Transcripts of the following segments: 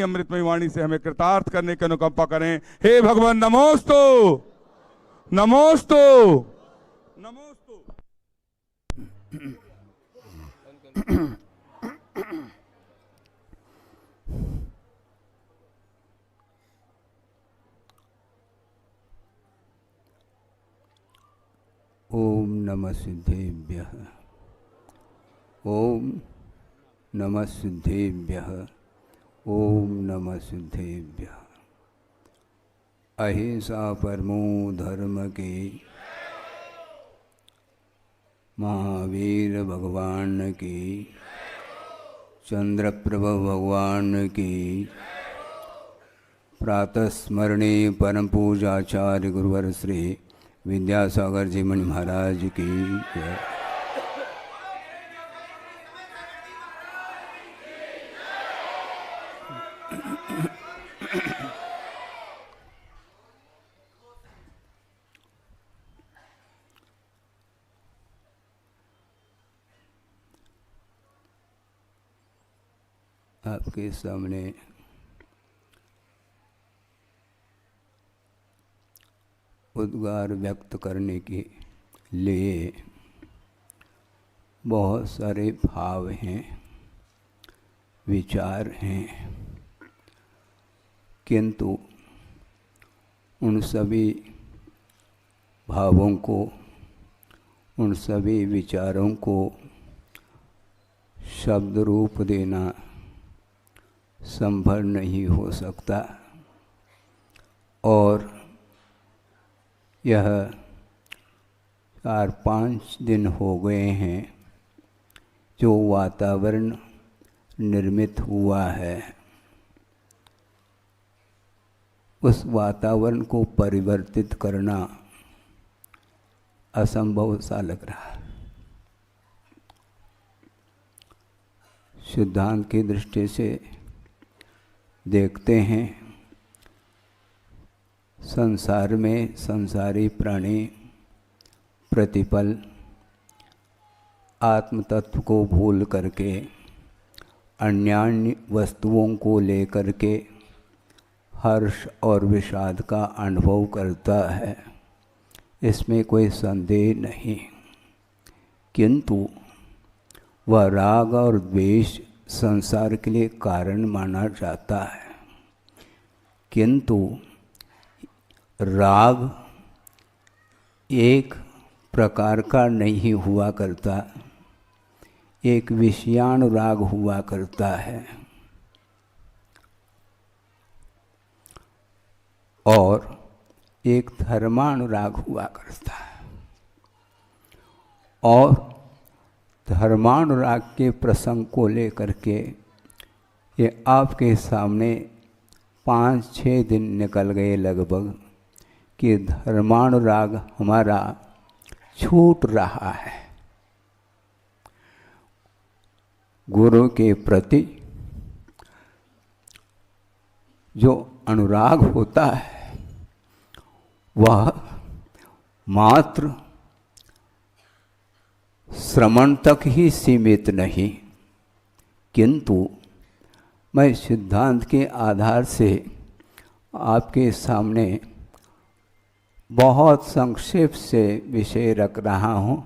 अमृतमय वाणी से हमें कृतार्थ करने की अनुकंपा करें। हे भगवान नमोस्तु नमोस्तु नमोस्तु। ओम नमः सिद्धेभ्यः। ओम नमः सिद्धेभ्यः। ओम नमः सिद्धेभ्यः। अहिंसा परमो धर्म के महावीर भगवान की, चंद्रप्रभ भगवान की, प्रातः स्मरणीय परम पूजाचार्य गुरुवर श्री विद्यासागर जी मुनि महाराज की जय। आपके सामने उद्गार व्यक्त करने के लिए बहुत सारे भाव हैं, विचार हैं, किंतु उन सभी भावों को, उन सभी विचारों को शब्द रूप देना संभव नहीं हो सकता। और यह 4-5 दिन हो गए हैं जो वातावरण निर्मित हुआ है, उस वातावरण को परिवर्तित करना असंभव सा लग रहा है। सिद्धांत की दृष्टि से देखते हैं, संसार में संसारी प्राणी प्रतिपल आत्म तत्व को भूल करके अन्यान्य वस्तुओं को लेकर के हर्ष और विषाद का अनुभव करता है, इसमें कोई संदेह नहीं। किंतु वह राग और द्वेष संसार के लिए कारण माना जाता है, किंतु राग एक प्रकार का नहीं हुआ करता, एक विषयानुराग हुआ करता है। और एक धर्मानुराग हुआ करता है। और धर्मानुराग के प्रसंग को लेकर के ये आपके सामने 5-6 दिन निकल गए लगभग कि धर्मानुराग हमारा छूट रहा है। गुरु के प्रति जो अनुराग होता है वह मात्र श्रवण तक ही सीमित नहीं, किंतु मैं सिद्धांत के आधार से आपके सामने बहुत संक्षेप से विषय रख रहा हूँ।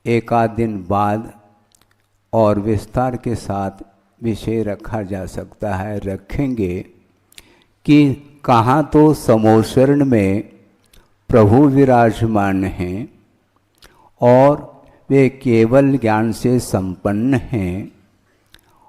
एक आध दिन बाद और विस्तार के साथ विषय रखा जा सकता है, रखेंगे कि कहाँ तो समोशरण में प्रभु विराजमान हैं और वे केवल ज्ञान से संपन्न हैं,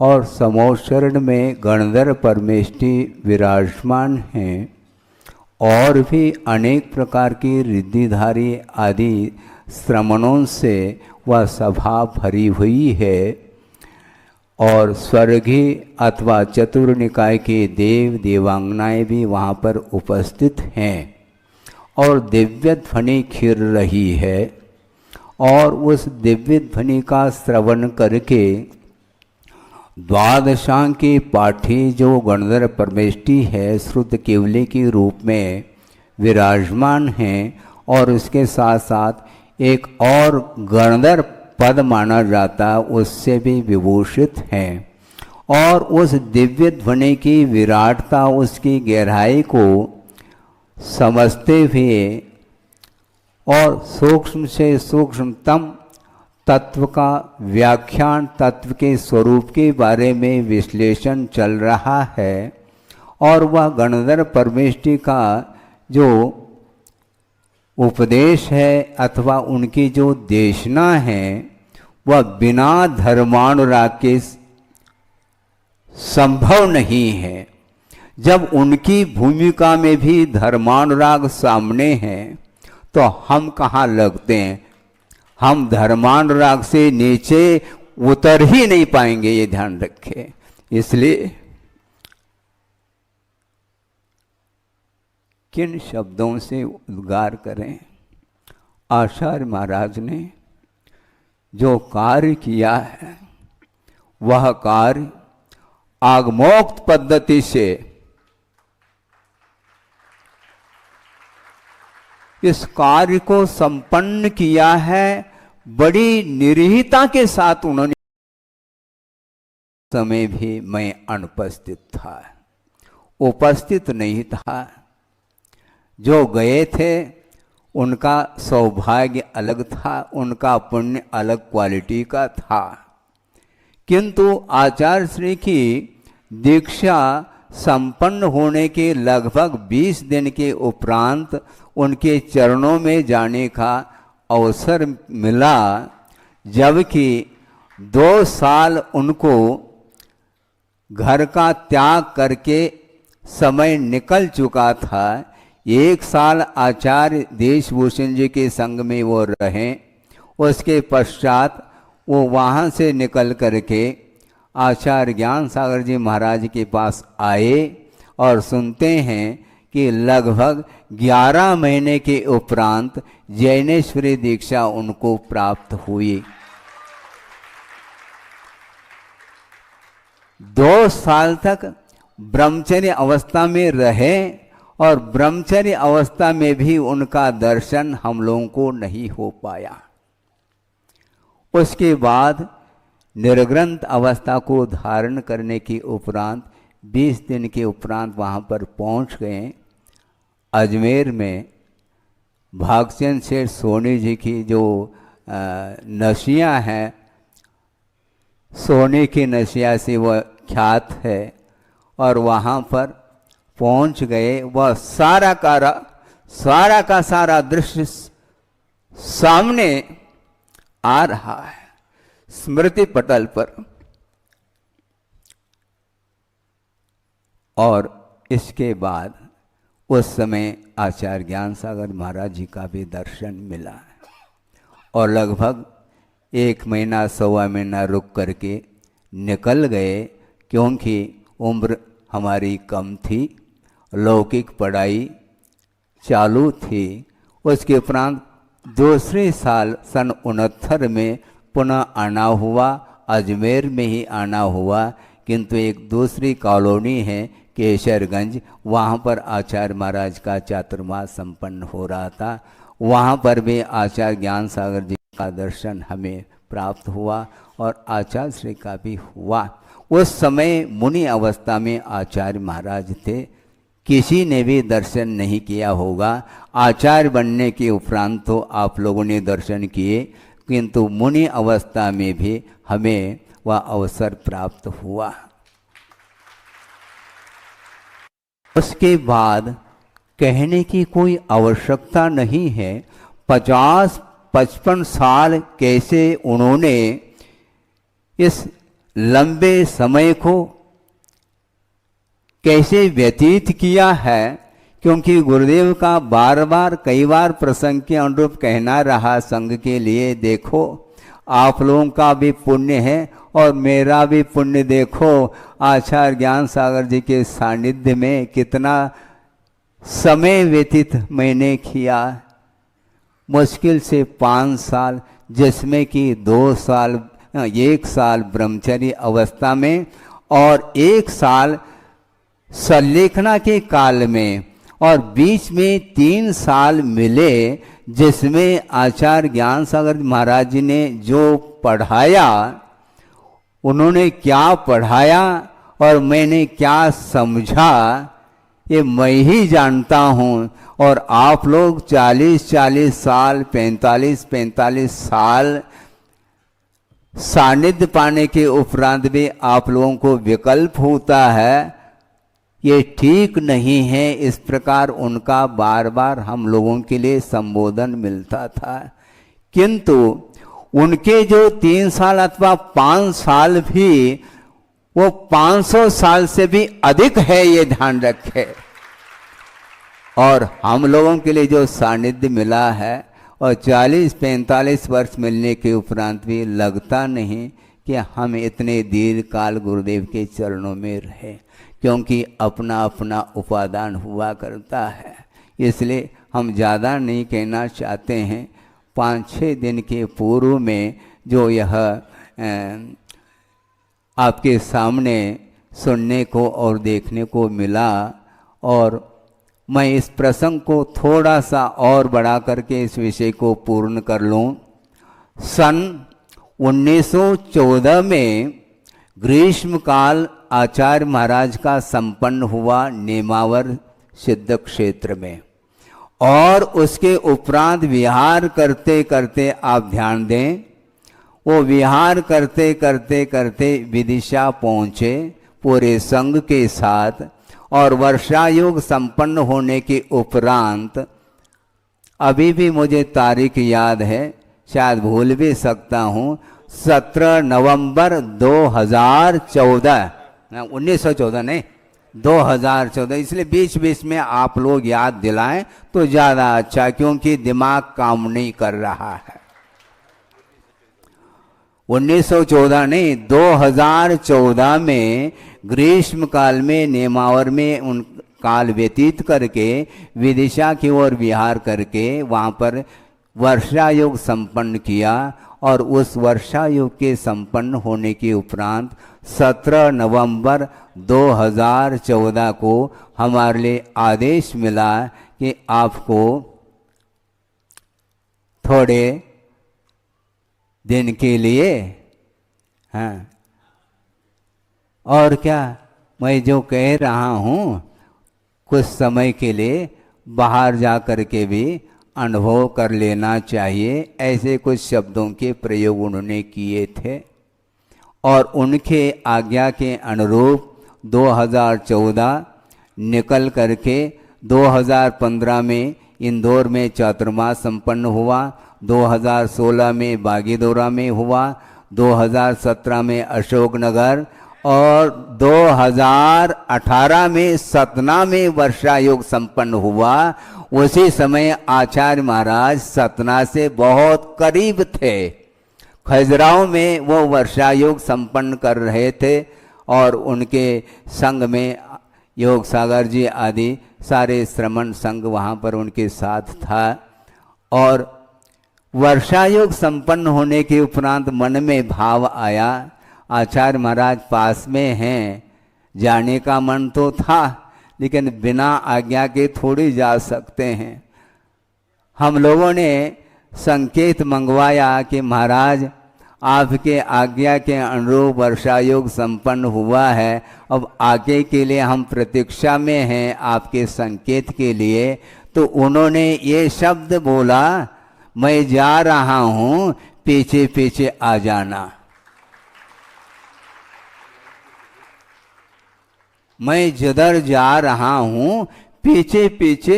और समोशरण में गणधर परमेष्टि विराजमान हैं, और भी अनेक प्रकार की रिद्धिधारी आदि श्रमणों से वह सभा भरी हुई है। और स्वर्गीय अथवा चतुर निकाय के देव देवांगनाएं भी वहाँ पर उपस्थित हैं और दिव्य ध्वनि खिर रही है। और उस दिव्य ध्वनि का श्रवण करके द्वादशांग के पाठी जो गणधर परमेष्टि है श्रुत केवली के रूप में विराजमान हैं, और उसके साथ साथ एक और गणधर पद माना जाता उससे भी विभूषित हैं। और उस दिव्य ध्वनि की विराटता, उसकी गहराई को समझते हुए और सूक्ष्म से सूक्ष्मतम तत्व का व्याख्यान, तत्व के स्वरूप के बारे में विश्लेषण चल रहा है। और वह गणधर परमेष्टि का जो उपदेश है अथवा उनकी जो देशना है वह बिना धर्मानुराग के संभव नहीं है। जब उनकी भूमिका में भी धर्मानुराग सामने है तो हम कहाँ लगते हैं? हम धर्मानुराग से नीचे उतर ही नहीं पाएंगे, ये ध्यान रखें। इसलिए किन शब्दों से उद्गार करें? आचार्य महाराज ने जो कार्य किया है वह कार्य आगमोक्त पद्धति से इस कार्य को संपन्न किया है। बड़ी निरीहता के साथ उन्होंने, समय भी मैं अनुपस्थित था, उपस्थित नहीं था। जो गए थे उनका सौभाग्य अलग था, उनका पुण्य अलग क्वालिटी का था। किंतु आचार्य श्री की दीक्षा संपन्न होने के लगभग 20 दिन के उपरांत उनके चरणों में जाने का अवसर मिला, जबकि 2 साल उनको घर का त्याग करके समय निकल चुका था। 1 साल आचार्य देशभूषण जी के संग में वो रहे। उसके पश्चात वो वहाँ से निकल करके आचार्य ज्ञान सागर जी महाराज के पास आए और सुनते हैं कि लगभग 11 महीने के उपरांत जैनेश्वरी दीक्षा उनको प्राप्त हुई। 2 साल तक ब्रह्मचर्य अवस्था में रहे और ब्रह्मचर्य अवस्था में भी उनका दर्शन हम लोगों को नहीं हो पाया। उसके बाद निर्ग्रंथ अवस्था को धारण करने के उपरांत 20 दिन के उपरांत वहाँ पर पहुँच गए। अजमेर में भागचंद शेठ सोनी जी की जो नशियाँ हैं, सोने की नशिया से वह ख्यात है, और वहाँ पर पहुँच गए। वह सारा का सारा दृश्य सामने आ रहा है स्मृति पटल पर। और इसके बाद उस समय आचार्य ज्ञान सागर महाराज जी का भी दर्शन मिला और लगभग 1 महीना 1.25 महीना रुक करके निकल गए, क्योंकि उम्र हमारी कम थी, लौकिक पढ़ाई चालू थी। उसके उपरांत दूसरे साल सन 69 में पुनः आना हुआ, अजमेर में ही आना हुआ। किंतु एक दूसरी कॉलोनी है केसरगंज, वहाँ पर आचार्य महाराज का चातुर्मास संपन्न हो रहा था। वहाँ पर भी आचार्य ज्ञान सागर जी का दर्शन हमें प्राप्त हुआ और आचार्य श्री का भी हुआ। उस समय मुनि अवस्था में आचार्य महाराज थे, किसी ने भी दर्शन नहीं किया होगा। आचार्य बनने के उपरांत तो आप लोगों ने दर्शन किए, किंतु मुनि अवस्था में भी हमें वह अवसर प्राप्त हुआ। उसके बाद कहने की कोई आवश्यकता नहीं है। 50-55 साल कैसे उन्होंने इस लंबे समय को कैसे व्यतीत किया है, क्योंकि गुरुदेव का कई बार प्रसंग के अनुरूप कहना रहा संघ के लिए, देखो आप लोगों का भी पुण्य है और मेरा भी पुण्य देखो। आचार्य ज्ञान सागर जी के सानिध्य में कितना समय व्यतीत मैंने किया, मुश्किल से 5 साल, जिसमें कि 1 साल ब्रह्मचर्य अवस्था में और 1 साल संलेखना के काल में, और बीच में 3 साल मिले जिसमें आचार्य ज्ञान सागर महाराज जी ने जो पढ़ाया उन्होंने क्या पढ़ाया और मैंने क्या समझा, ये मैं ही जानता हूँ। और आप लोग 40-40 साल, 45-45 साल सानिध्य पाने के उपरांत भी आप लोगों को विकल्प होता है, ये ठीक नहीं है। इस प्रकार उनका बार बार हम लोगों के लिए संबोधन मिलता था। किंतु उनके जो 3 साल अथवा 5 साल भी वो 500 साल से भी अधिक है, ये ध्यान रखे। और हम लोगों के लिए जो सानिध्य मिला है और 40-45 वर्ष मिलने के उपरांत भी लगता नहीं कि हम इतने दीर्घ काल गुरुदेव के चरणों में रहे, क्योंकि अपना अपना उपादान हुआ करता है। इसलिए हम ज़्यादा नहीं कहना चाहते हैं। 5-6 दिन के पूर्व में जो यह आपके सामने सुनने को और देखने को मिला, और मैं इस प्रसंग को थोड़ा सा और बढ़ा करके इस विषय को पूर्ण कर लूँ। सन 1914 में ग्रीष्मकाल आचार्य महाराज का संपन्न हुआ नेमावर सिद्ध क्षेत्र में, और उसके उपरांत विहार करते करते आप ध्यान दें, वो विहार करते करते करते विदिशा पहुँचे पूरे संघ के साथ। और वर्षायोग संपन्न होने के उपरांत, अभी भी मुझे तारीख याद है, शायद भूल भी सकता हूँ, 17 नवंबर 2014, 1914 नहीं 2014, इसलिए बीच बीच में आप लोग याद दिलाएं तो ज़्यादा अच्छा, क्योंकि दिमाग काम नहीं कर रहा है। 1914 नहीं, 2014 में ग्रीष्म काल में नेमावर में उन काल व्यतीत करके विदिशा की ओर विहार करके वहाँ पर वर्षा योग संपन्न किया। और उस वर्षा योग के संपन्न होने के उपरांत 17 नवंबर 2014 को हमारे लिए आदेश मिला कि आपको थोड़े दिन के लिए, हाँ, और क्या, मैं जो कह रहा हूँ कुछ समय के लिए बाहर जा कर के भी अनुभव कर लेना चाहिए, ऐसे कुछ शब्दों के प्रयोग उन्होंने किए थे। और उनके आज्ञा के अनुरूप 2014 निकल करके 2015 में इंदौर में चातुर्मास संपन्न हुआ, 2016 में बागीदोरा में हुआ, 2017 में अशोकनगर, और 2018 में सतना में वर्षा योग संपन्न हुआ। उसी समय आचार्य महाराज सतना से बहुत करीब थे, खजुराहो में वो वर्षा योग संपन्न कर रहे थे, और उनके संघ में योग सागर जी आदि सारे श्रमण संघ वहाँ पर उनके साथ था। और वर्षा योग संपन्न होने के उपरांत मन में भाव आया, आचार्य महाराज पास में हैं, जाने का मन तो था, लेकिन बिना आज्ञा के थोड़ी जा सकते हैं। हम लोगों ने संकेत मंगवाया कि महाराज आपके आज्ञा के अनुरूप वर्षा योग संपन्न हुआ है, अब आगे के लिए हम प्रतीक्षा में हैं आपके संकेत के लिए। तो उन्होंने ये शब्द बोला, मैं जा रहा हूँ, पीछे पीछे आ जाना। मैं जिधर जा रहा हूँ पीछे पीछे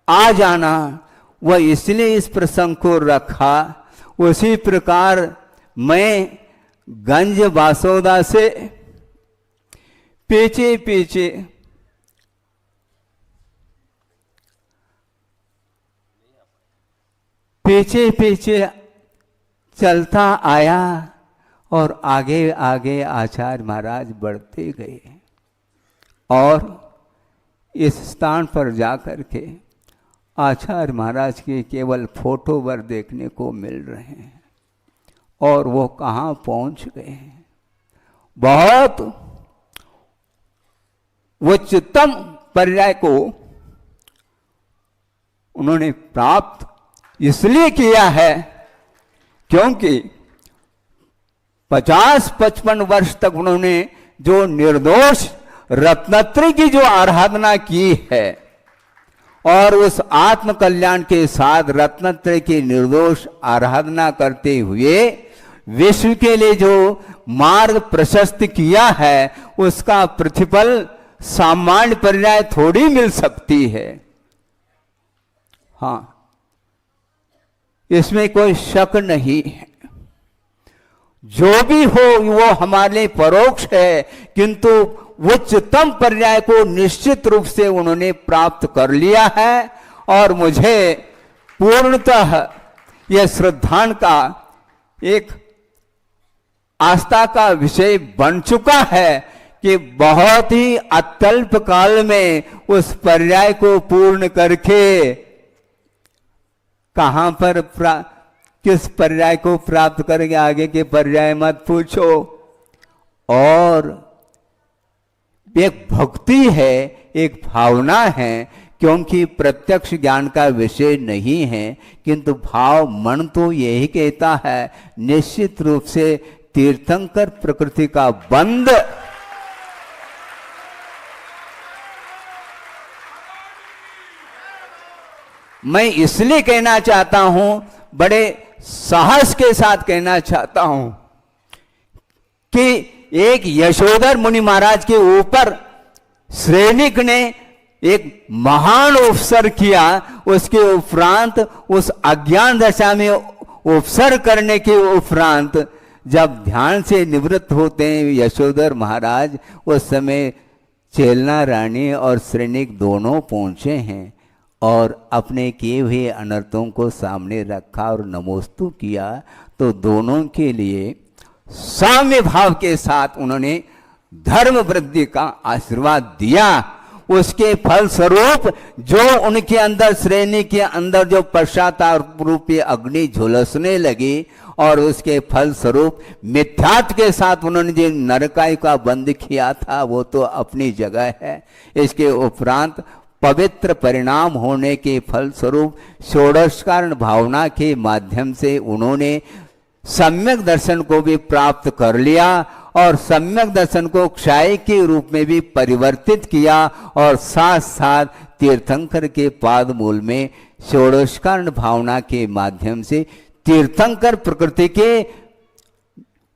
आ जाना। वह इसलिए इस प्रसंग को रखा। उसी प्रकार मैं गंज बासोदा से पीछे पीछे पीछे पीछे चलता आया, और आगे आगे आचार्य महाराज बढ़ते गए। और इस स्थान पर जाकर के आचार्य महाराज के केवल फोटो वर देखने को मिल रहे हैं, और वो कहाँ पहुँच गए हैं। बहुत उच्चतम पर्याय को उन्होंने प्राप्त इसलिए किया है क्योंकि 50-55 वर्ष तक उन्होंने जो निर्दोष रत्नत्रय की जो आराधना की है और उस आत्म कल्याण के साथ रत्नत्रय की निर्दोष आराधना करते हुए विश्व के लिए जो मार्ग प्रशस्त किया है उसका प्रतिफल सामान्य पर्याय थोड़ी मिल सकती है। हाँ, इसमें कोई शक नहीं है। जो भी हो वो हमारे लिए परोक्ष है, किंतु उच्चतम पर्याय को निश्चित रूप से उन्होंने प्राप्त कर लिया है और मुझे पूर्णतः यह श्रद्धा का एक आस्था का विषय बन चुका है कि बहुत ही अत्यल्प काल में उस पर्याय को पूर्ण करके कहां पर किस पर्याय को प्राप्त करेंगे, आगे के पर्याय मत पूछो। और एक भक्ति है, एक भावना है, क्योंकि प्रत्यक्ष ज्ञान का विषय नहीं है, किंतु भाव मन तो यही कहता है निश्चित रूप से तीर्थंकर प्रकृति का बंध मैं इसलिए कहना चाहता हूं, बड़े साहस के साथ कहना चाहता हूं कि एक यशोधर मुनि महाराज के ऊपर श्रेणिक ने एक महान उपसर किया। उसके उपरांत उस अज्ञान दशा में उपसर करने के उपरांत जब ध्यान से निवृत्त होते हैं यशोधर महाराज, उस समय चेलना रानी और श्रेणिक दोनों पहुंचे हैं और अपने किए हुए अनर्थों को सामने रखा और नमोस्तु किया। तो दोनों के लिए साम्य भाव के साथ उन्होंने धर्म वृद्धि का आशीर्वाद दिया। उसके फल स्वरूप जो उनके अंदर श्रेणी के अंदर जो पश्चाताप रूपी अग्नि झुलसने लगी और उसके फल स्वरूप मिथ्यात्व के साथ उन्होंने जो नरकाई का बंद किया था वो तो अपनी जगह है। इसके उपरांत पवित्र परिणाम होने के फल स्वरूप षोडशकारण भावना के माध्यम से उन्होंने सम्यक दर्शन को भी प्राप्त कर लिया और सम्यक दर्शन को क्षय के रूप में भी परिवर्तित किया और साथ साथ तीर्थंकर के पाद मूल में षोडशकारण भावना के माध्यम से तीर्थंकर प्रकृति के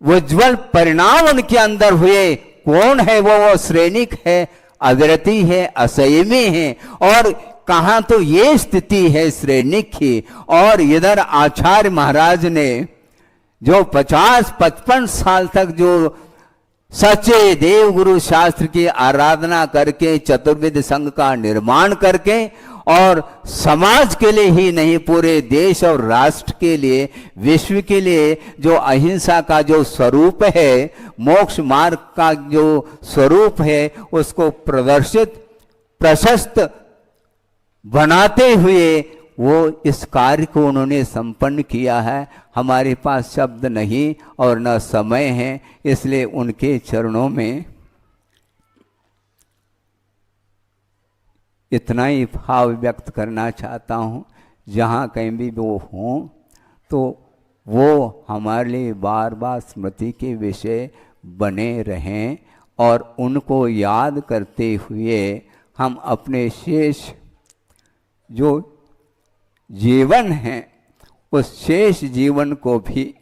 उज्ज्वल परिणाम उनके अंदर हुए। कौन है वो श्रेणिक है, अविरति है, असंयमी है। और कहां तो ये स्थिति है श्रेणिक की, और इधर आचार्य महाराज ने जो 50-55 साल तक जो सच्चे देव गुरु शास्त्र की आराधना करके चतुर्विध संघ का निर्माण करके और समाज के लिए ही नहीं पूरे देश और राष्ट्र के लिए, विश्व के लिए जो अहिंसा का जो स्वरूप है, मोक्ष मार्ग का जो स्वरूप है, उसको प्रदर्शित प्रशस्त बनाते हुए वो इस कार्य को उन्होंने संपन्न किया है। हमारे पास शब्द नहीं और न समय है, इसलिए उनके चरणों में इतना ही भाव व्यक्त करना चाहता हूँ। जहाँ कहीं भी वो हों तो वो हमारे लिए बार बार स्मृति के विषय बने रहें और उनको याद करते हुए हम अपने शेष जो जीवन है उस शेष जीवन को भी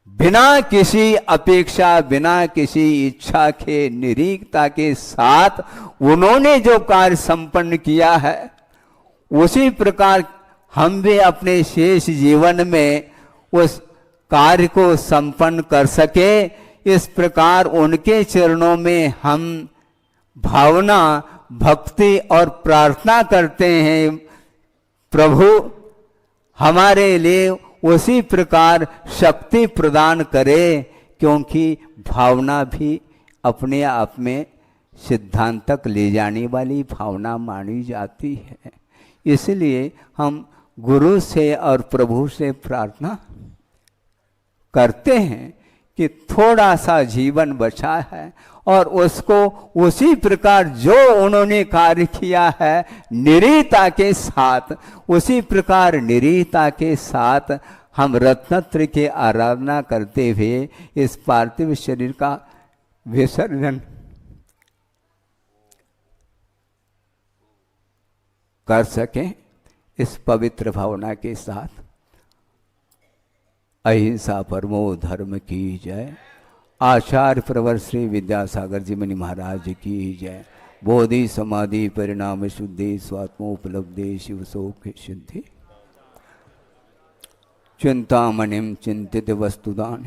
बिना किसी अपेक्षा, बिना किसी इच्छा के निरीक्षता के साथ उन्होंने जो कार्य संपन्न किया है, उसी प्रकार हम भी अपने शेष जीवन में उस कार्य को संपन्न कर सके। इस प्रकार उनके चरणों में हम भावना, भक्ति और प्रार्थना करते हैं, प्रभु हमारे लिए उसी प्रकार शक्ति प्रदान करे, क्योंकि भावना भी अपने आप में सिद्धांत तक ले जाने वाली भावना मानी जाती है। इसलिए हम गुरु से और प्रभु से प्रार्थना करते हैं कि थोड़ा सा जीवन बचा है और उसको उसी प्रकार जो उन्होंने कार्य किया है निरीता के साथ, उसी प्रकार निरीता के साथ हम रत्नत्र की आराधना करते हुए इस पार्थिव शरीर का विसर्जन कर सकें, इस पवित्र भावना के साथ। अहिंसा परमो धर्म की जय। आचार्य प्रवर श्री विद्यासागर जी मुनि महाराज की जय। बोधि समाधि परिणाम शुद्धि स्वात्मोपलब्धि शिव शोक शुद्धि। चिंतामणिम चिंतित वस्तुदान